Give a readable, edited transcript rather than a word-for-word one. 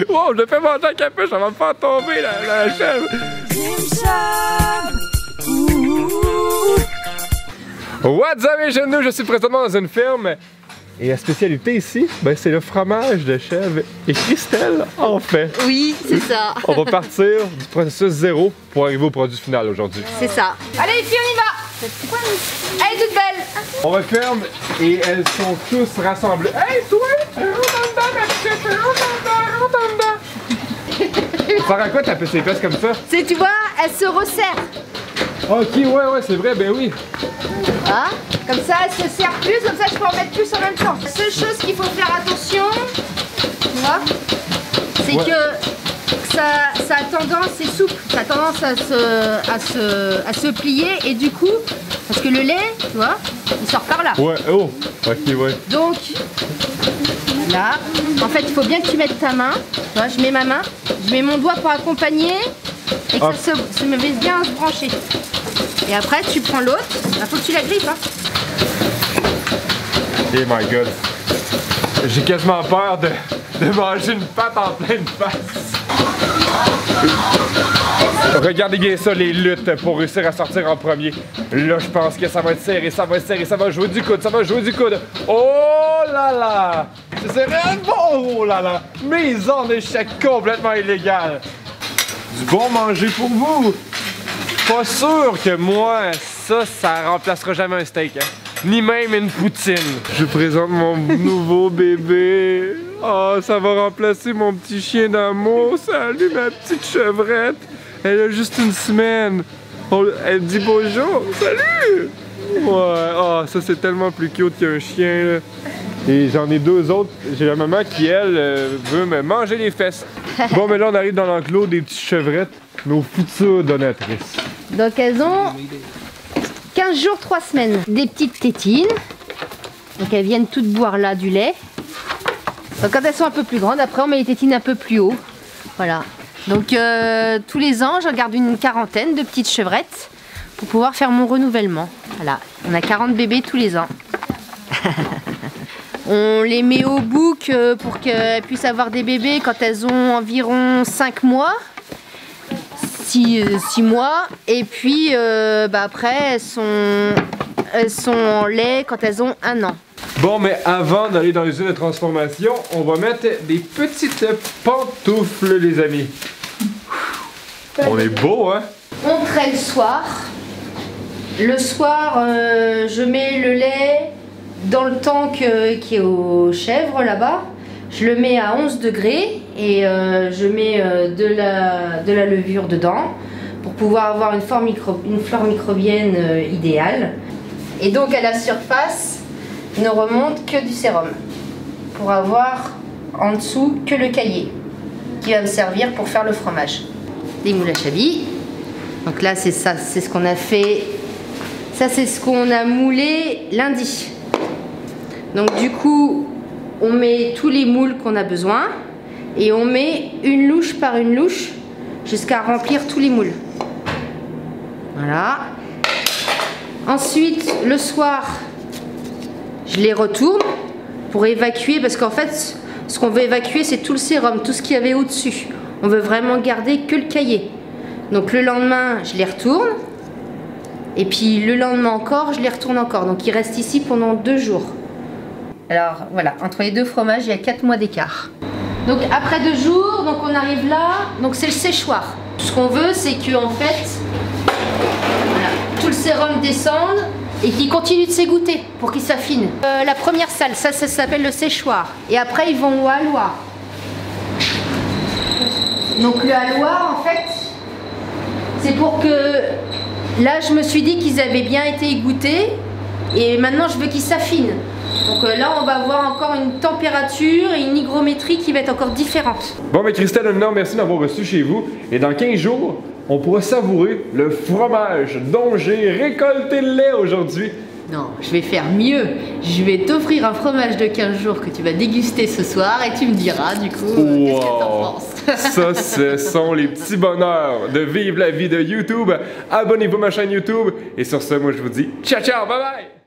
Wow, je fais manger un capuche, ça va me faire tomber la chèvre. What's up mes jeunes, je suis présentement dans une ferme. Et la spécialité ici, ben, c'est le fromage de chèvre. Et Christelle en fait. Oui, c'est ça. On va partir du processus zéro pour arriver au produit final aujourd'hui. C'est ça. Allez les filles, on y va. Elle est toute belle. On referme et elles sont tous rassemblées. Hey toi, rentre en dedans ma petite, rentre en dedans. Ça sert à quoi taper ses fesses comme ça? C'est, tu vois, elle se resserre. Ok, ouais, c'est vrai, ben oui. Ah, comme ça, elle se serre plus, comme ça je peux en mettre plus en même temps. La seule chose qu'il faut faire attention, tu vois, c'est que ça a tendance, c'est souple, ça a tendance à se plier et du coup, parce que le lait, tu vois, il sort par là. Ouais, oh, ok, ouais. Donc, là, en fait, il faut bien que tu mettes ta main. Tu vois, je mets ma main, je mets mon doigt pour accompagner et que ça se me laisse bien se brancher. Et après, tu prends l'autre, il faut que tu la grippes. Hein. Oh my god. J'ai quasiment peur de manger une pâte en pleine face. Regardez bien ça, les luttes pour réussir à sortir en premier. Là, je pense que ça va être serré, ça va jouer du coude, Oh là là! C'est serré, oh là là! Mise en échec complètement illégale. Du bon manger pour vous. Pas sûr que moi, ça remplacera jamais un steak, hein? Ni même une poutine. Je présente mon nouveau bébé. Oh, ça va remplacer mon petit chien d'amour. Salut ma petite chevrette. Elle a juste une semaine. Elle dit bonjour. Salut! Ouais, oh, ça c'est tellement plus cute qu'un chien, là. Et j'en ai deux autres. J'ai la maman qui, elle, veut me manger les fesses. Bon, mais là, on arrive dans l'enclos des petites chevrettes, nos futures donatrices. Donc, elles ont 15 jours, 3 semaines. Des petites tétines. Donc, elles viennent toutes boire là du lait. Donc, quand elles sont un peu plus grandes, après, on met les tétines un peu plus haut. Voilà. Donc, tous les ans, j'en garde une quarantaine de petites chevrettes pour pouvoir faire mon renouvellement. Voilà. On a 40 bébés tous les ans. On les met au bouc pour qu'elles puissent avoir des bébés quand elles ont environ 5 mois. 6 mois. Et puis après, elles sont en lait quand elles ont 1 an. Bon, mais avant d'aller dans l'usine de transformation, on va mettre des petites pantoufles, les amis. On est beau, hein? On traite le soir. Le soir, je mets le lait dans le tank qui est aux chèvres là-bas. Je le mets à 11 degrés et je mets de la levure dedans pour pouvoir avoir une flore microbienne idéale. Et donc à la surface, ne remonte que du sérum pour avoir en dessous que le caillé qui va me servir pour faire le fromage. Des moules à chablis. Donc là c'est ça, c'est ce qu'on a fait. Ça c'est ce qu'on a moulé lundi. Donc du coup, on met tous les moules qu'on a besoin et on met une louche par une louche jusqu'à remplir tous les moules. Voilà. Ensuite, le soir, je les retourne pour évacuer parce qu'en fait, ce qu'on veut évacuer, c'est tout le sérum, tout ce qu'il y avait au-dessus. On veut vraiment garder que le caillé. Donc le lendemain, je les retourne. Et puis le lendemain encore, je les retourne encore. Donc ils restent ici pendant 2 jours. Alors voilà, entre les deux fromages, il y a 4 mois d'écart. Donc après 2 jours, donc on arrive là, donc c'est le séchoir. Ce qu'on veut, c'est que en fait, voilà, tout le sérum descende et qu'il continue de s'égoutter pour qu'il s'affine. La première salle, ça s'appelle le séchoir. Et après, ils vont au halloir. Donc le halloir, en fait, c'est pour que... Là, je me suis dit qu'ils avaient bien été égouttés et maintenant, je veux qu'ils s'affinent. Donc là, on va avoir encore une température et une hygrométrie qui va être encore différente. Bon, mais Christelle, un énorme merci d'avoir reçu chez vous. Et dans 15 jours, on pourra savourer le fromage dont j'ai récolté le lait aujourd'hui. Non, je vais faire mieux. Je vais t'offrir un fromage de 15 jours que tu vas déguster ce soir et tu me diras du coup qu'est-ce que t'en penses. Ça, ce sont les petits bonheurs de vivre la vie de YouTube. Abonnez-vous à ma chaîne YouTube. Et sur ce, moi je vous dis ciao ciao, bye bye.